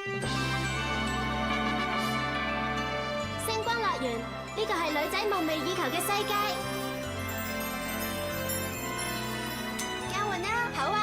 星光樂園，呢個係女仔夢寐以求嘅世界。交換啦，好啊！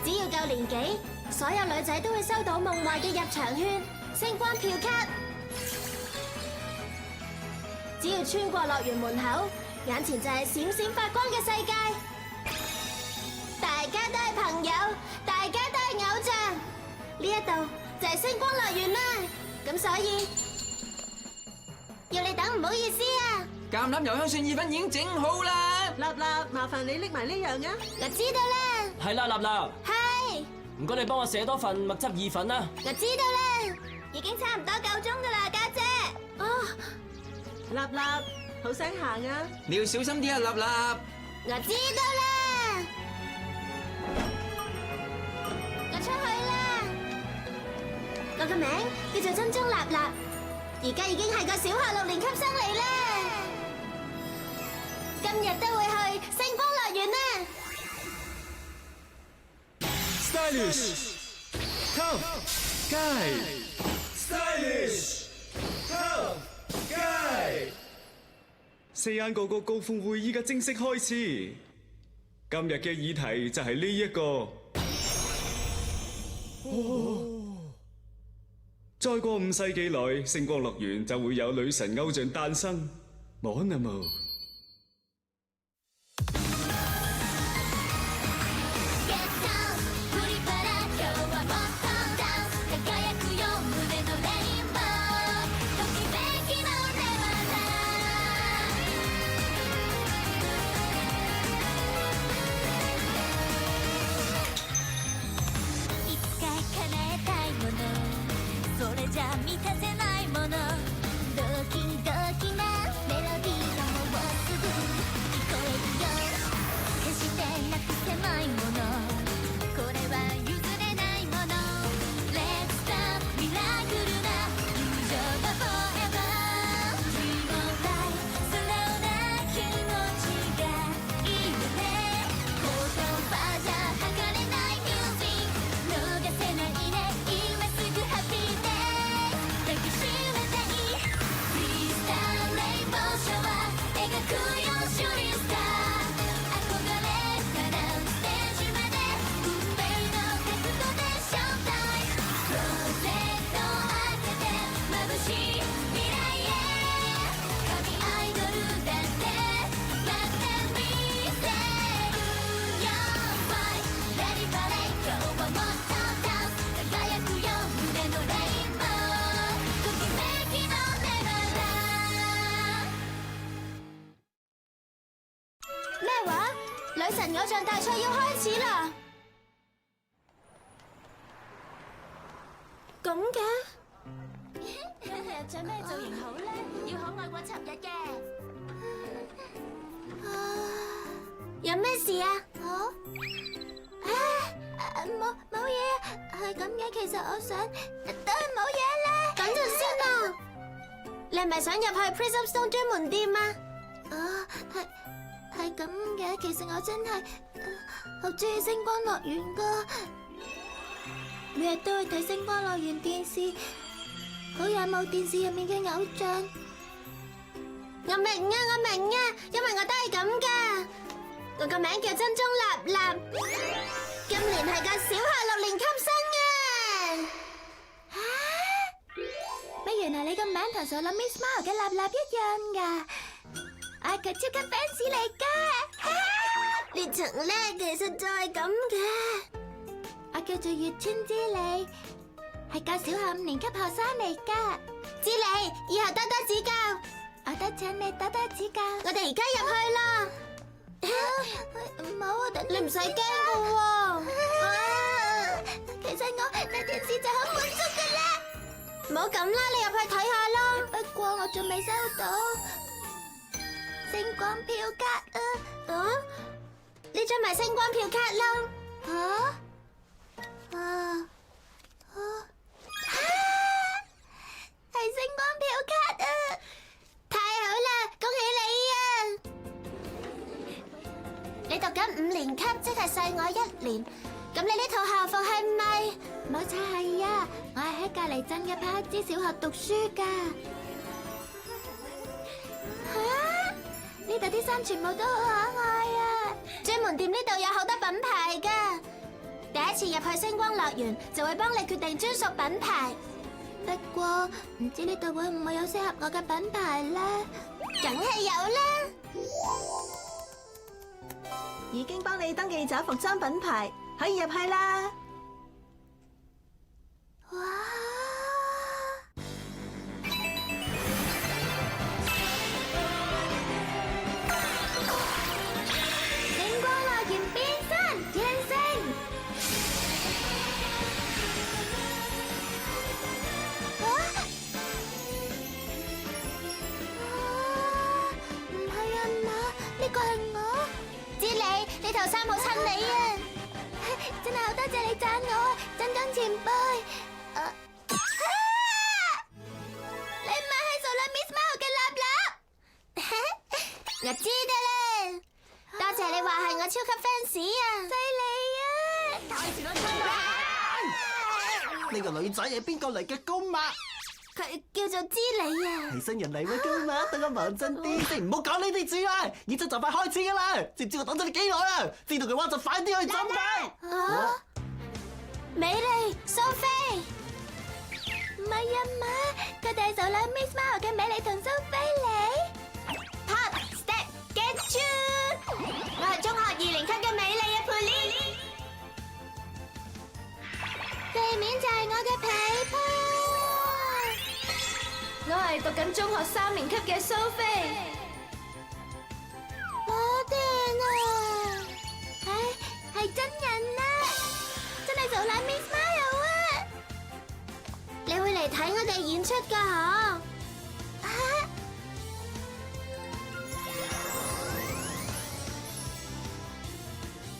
只要夠年紀，所有女仔都會收到夢幻嘅入場券、星光票卡。只要穿過樂園門口，眼前就係閃閃發光嘅世界。大家都係朋友，大家都係偶像，呢一度就係星光樂園啦。咁所以要你等，唔好意思啊。橄欖油香蒜意粉已經整好啦。立立，麻煩你拎埋呢樣啊。我知道啦。係啦，立立，係。唔該你幫我寫多份蜜汁意粉啦。我知道啦，已經差唔多夠鐘噶啦，家姐。哦。立立，好想行啊！你要小心啲啊，立立。我知道啦，我出去啦。我個名叫做珍中立立，而家已經係個小學6年級生嚟啦。今日都會去星光樂園啦。Stylish Tough Guy Stylish Tough Guy 四眼個個高峰會依家正式開始。今日嘅議題就係呢一個。再過5世紀內，星光樂園就會有女神偶像誕生。Monomo。満たせないものドキドキなメロディーがもうすぐ聞こえるよ決してなくせないものこれは譲れないもの Let's stop ミラクルな友情が Forever Dream of life 素直な気持ちがいいよね言葉じゃ測れないミュージック逃せないね今すぐハッピーね抱きしめていいフリースターレインボーシャワー描くよシューリンスター憧れからステージまで運命の角度でショータイムクローゼット開けて眩しい未来へ神アイドルだって待ってみせる Your fight Ready for it 今日はもっとダンス輝くよ胸のレインボーときめきのネバーラ咩話？女神偶像大賽要開始啦！咁嘅？今日着咩造型好咧？要可愛過尋日嘅。有咩事啊？冇嘢，係咁嘅。其實我想都係冇嘢啦。等陣先啊！你係咪想入去 Prism Stone 專門店啊？係咁嘅。其實我真係好中意星光樂園噶，每日都去睇星光樂園電視，好仰慕電視入面嘅偶像。我明啊，因為我都係咁噶。我個名叫珍中立立，今年係個小學6年級生啊！乜原來你個名同上諗 Miss Smile 嘅立立一樣噶？我係佢超級 fans 嚟噶。呢層咧其實就係咁嘅。我叫做月川之莉，係個小學5年級學生嚟噶。之莉，以後多多指教。我都請你多多指教。我哋而家入去啦。唔好啊！你唔使驚噶喎。其實我睇電視就好滿足噶啦。唔好咁啦，你入去睇下啦。不過我仲未收到星光票卡啊！呢張咪星光票卡咯。即係細我1年。咁你呢套校服係咪？冇錯係啊，我係喺隔離鎮嘅柏克茲小學讀書㗎。呢度啲衫全部都好可愛啊！專門店呢度有好多品牌㗎。第一次入去星光樂園就會幫你決定專屬品牌。不過唔知呢度會唔會有適合我嘅品牌咧？梗係有啦！已經幫你登記咗服裝品牌，可以入去啦。哇！星光樂園變身天星。唔係啊嘛，呢個係我。知你呢套衫好襯你啊！真係好多謝你讚我啊，真真前輩。你唔係係 Solar Miss Mao 嘅立立？我知得啦，多謝你話係我超級 fans 啊！犀利啊！呢個女仔係邊個嚟嘅高馬？佢叫做知你啊！係新人嚟咩高馬？等我忙陣啲，你唔好講呢啲字啊！演出就快開始㗎啦，知唔知我等咗你幾耐啊？知道嘅話就快啲去準備。啊！美麗蘇菲，唔係啊嘛，佢哋係 Solar Miss Mao 嘅美麗同蘇菲嚟。Pop Step Get You， 我係中學2年級嘅美麗啊佩妮。地面就係我嘅被鋪。我係讀緊中學3年級嘅蘇菲。我哋啊，係真人啊！真係 Solar Miss Mao 啊！你會嚟睇我哋演出㗎嗬？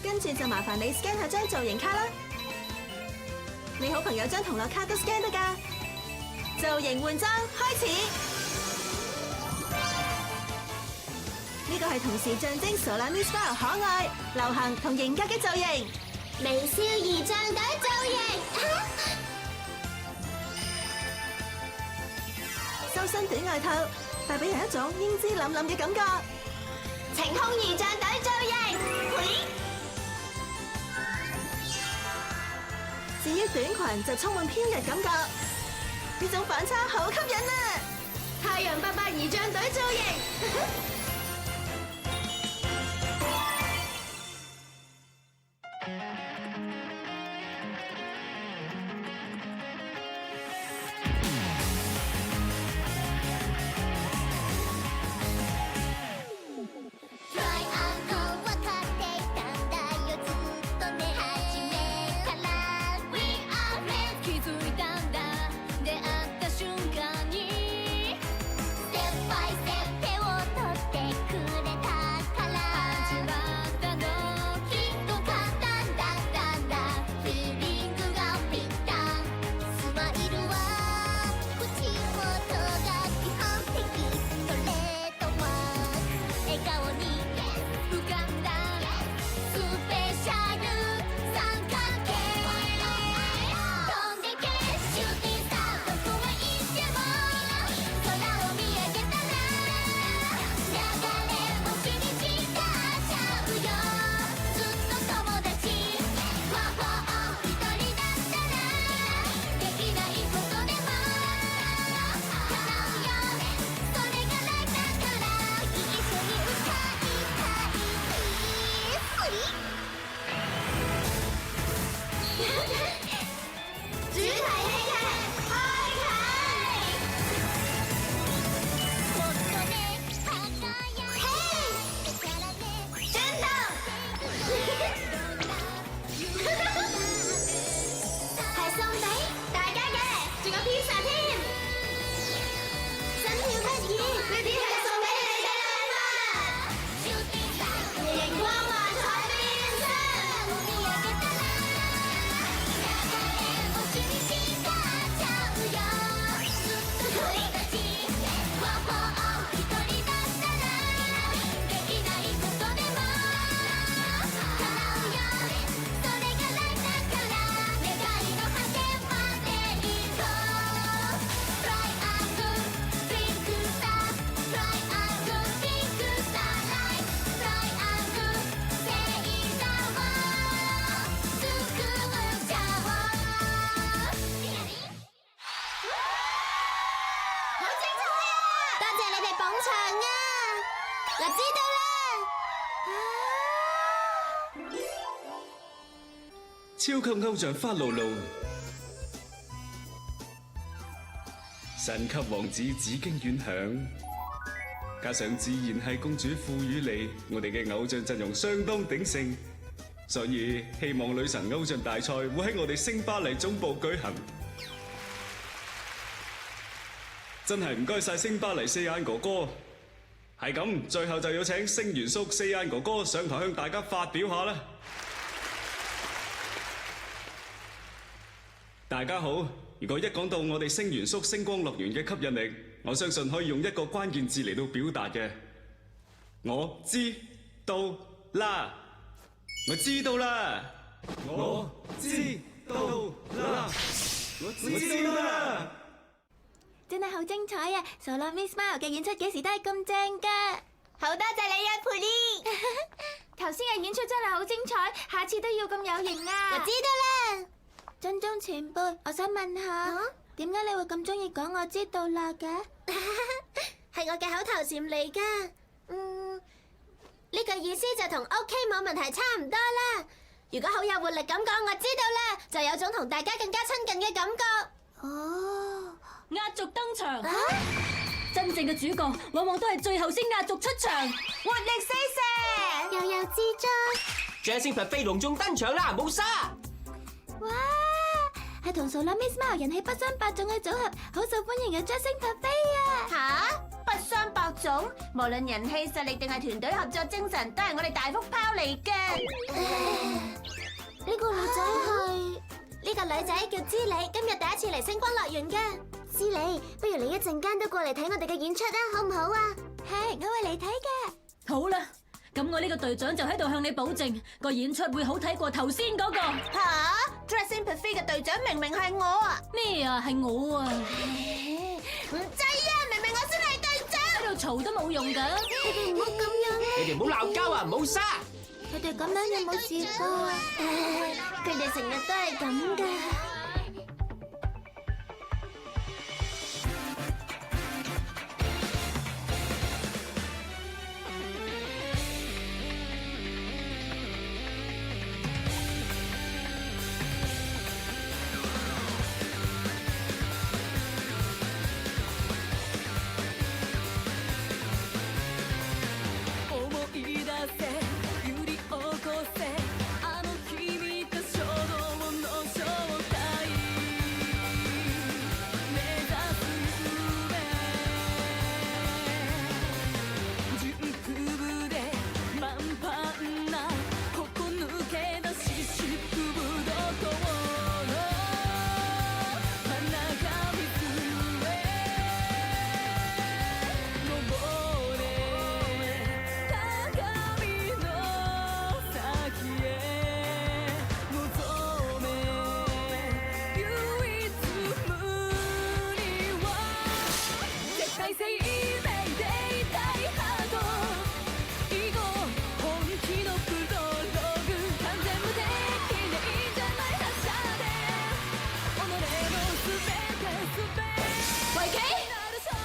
跟住就麻煩你 scan 下張造型卡啦。你好朋友張同樂卡都 scan 得㗎。造型換裝開始。呢個係同時象徵 Solar Miss Mao 可愛、流行同型格嘅造型。微笑儀仗隊造型，修身短外套，帶俾人一種英姿凛凛嘅感覺。晴空儀仗隊造型，至於短裙就充滿飄逸感覺，呢種反差好吸引啊！太陽伯伯儀仗隊造型。場啊！我知道啦。超級偶像法露露，神級王子紫荊遠響，加上自然係公主賦予你，我哋嘅偶像陣容相當鼎盛，所以希望女神偶像大賽會喺我哋星巴黎總部舉行。真係唔該晒星巴黎四眼哥哥，係咁，最後就要請星元宿四眼哥哥上台向大家發表下啦。大家好，如果一講到我哋星元宿星光樂園嘅吸引力，我相信可以用一個關鍵字嚟到表達嘅。我知道啦，我知道啦，我知道啦，我知道啦。真係好精彩啊！傻樂 Miss Smile 嘅演出幾時都係咁正噶。好多謝你啊，培利。頭先嘅演出真係好精彩，下次都要咁有型啊！我知道啦。真宗前輩，我想問下，點解你會咁中意講我知道啦嘅？係我嘅口頭禪嚟噶。呢個意思就同 OK 冇問題差唔多啦。如果好有活力咁講我知道啦，就有種同大家更加親近嘅感覺。哦，壓軸登場，真正嘅主角往往都係最後先壓軸出場。活力四射，又有智障。 Dressing Buffet 隆重登場啦，冇沙！哇，係同傻樂 Miss Smile 人氣不相伯仲嘅組合，好受歡迎嘅 Dressing Buffet 啊！吓，不相伯仲？無論人氣實力定係團隊合作精神，都係我哋大福拋嚟嘅。呢個女仔係？呢個女仔叫知理，今日第一次嚟星光樂園嘅。知理，不如你一陣間都過嚟睇我哋嘅演出啊，好唔好啊？係，我會嚟睇嘅。好啦，咁我呢個隊長就喺度向你保證，個演出會好睇過頭先嗰個。吓 ，Dressing Buffet 嘅隊長明明係我啊！咩啊？係我啊！唔制啊！明明我先係隊長。喺度嘈都冇用㗎。你哋唔好咁樣啊！你哋唔好鬧交啊，冇沙！佢哋咁樣有冇試過啊？佢哋成日都係咁噶。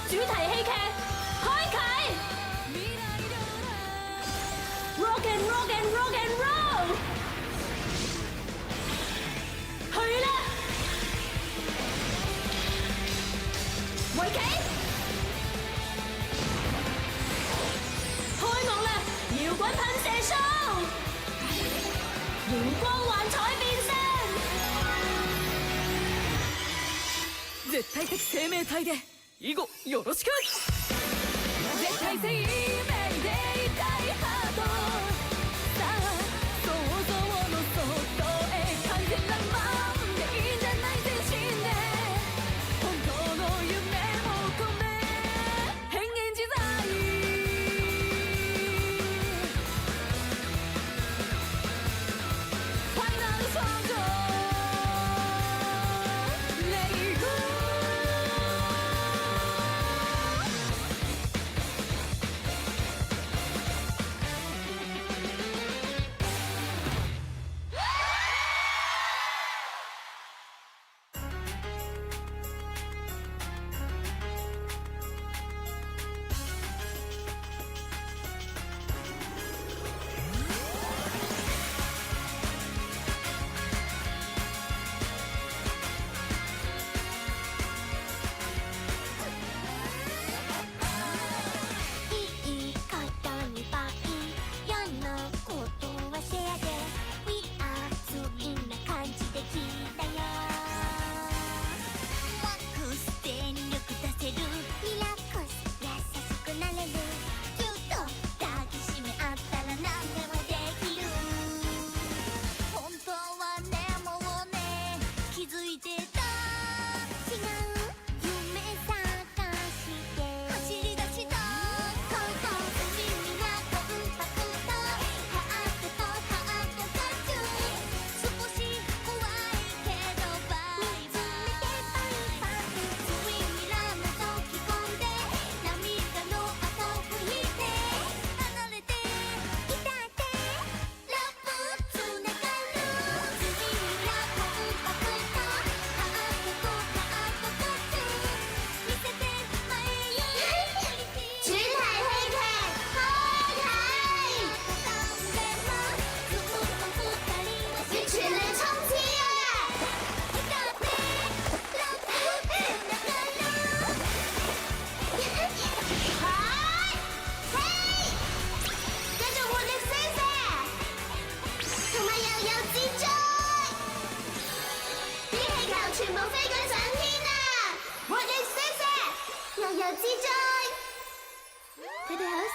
主題戲劇開啟 ，Rock and Rock and Rock and Roll， 去啦！圍棋開幕啦！搖滾噴射 show， 熒光幻彩變身，絶対的生命體で。以後よろしく絶対生命でいたいハートさあ想像の外へ完全なまんでいいんじゃない全身で本当の夢を込め変幻自在ファイナルソング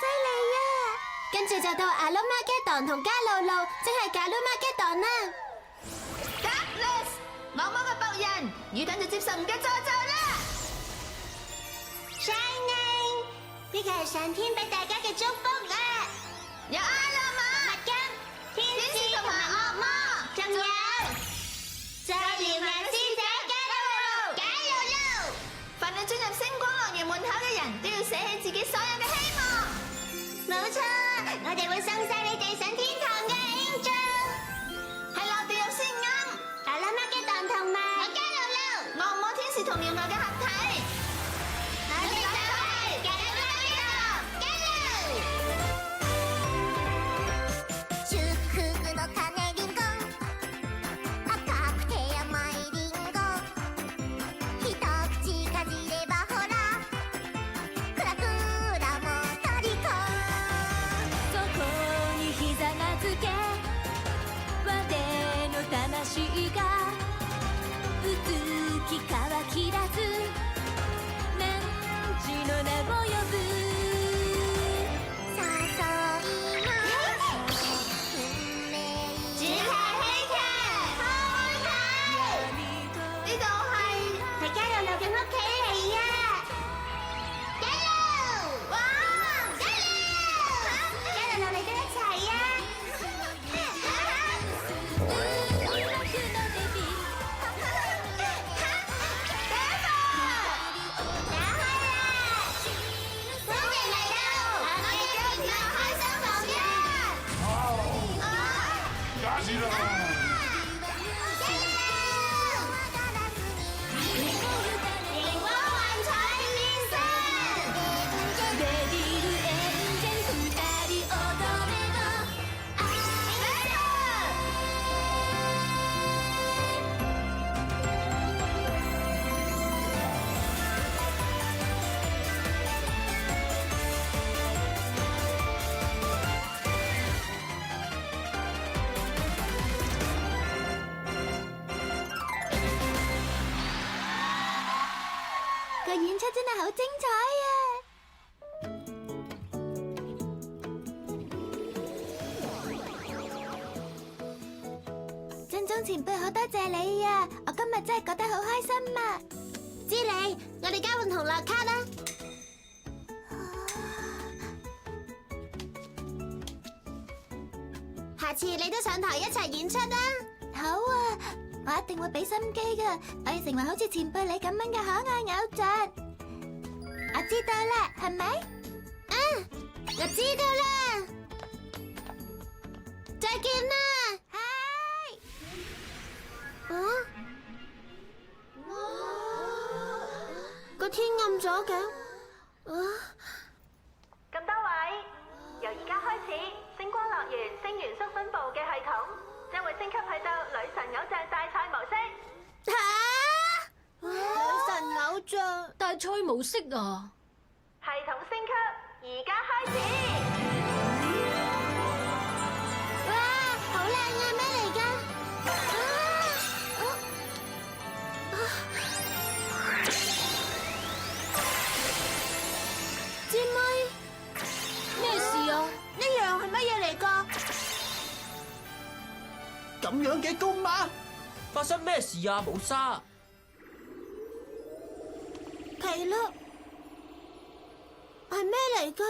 犀利啊！跟住就到阿魯馬基頓同加露露，即係加魯馬基頓啦。Darkness，惡魔嘅僕人，魚蛋就接受唔嘅詛咒啦。Shining， 呢個係上天俾大家嘅祝福啊！有阿羅馬、麥金、天使同埋惡魔，仲有再連埋師姐加露露，加露露。凡係進入星光樂園門口嘅人都要捨棄自己所有嘅希望。冇錯，我哋會送晒你哋上天堂嘅 Angel。係落地獄先啱。阿魯馬基頓同埋加露露，惡魔天使同鳥牛嘅合體。我哋就係加魯馬基頓，加露。祝福の種リンゴ赤くて甘いリンゴ一口かじればほらクラクラもトリコそこにひざまずけ我の魂がうつき乾き出す何時の名を呼ぶ誘います運命主題喜劇，開睇。呢度係加露露嘅屋企嚟啊！加露，哇，加露，加露露你都一齊啊！個演出真係好精彩啊！珍宗前輩，好多謝你啊！我今日真係覺得好開心啊！知你，我哋交換同樂卡啦！下次你都上台一齊演出啦！好啊！我一定會俾心機噶，我要成為好似前輩你咁樣嘅可愛偶像。我知道啦，係咪？我知道啦。再見啦。係。個天暗咗嘅。咁多位，由而家開始，星光樂園星元宿分部嘅系統將會升級去到女神偶像大賽模式。女神偶像大賽模式啊！系統升級，而家開始。哇，好靚啊！咩嚟㗎？姐妹，咩事啊？呢樣係乜嘢嚟㗎？咁樣嘅公馬，發生咩事啊，冇沙？奇樂係咩嚟㗎？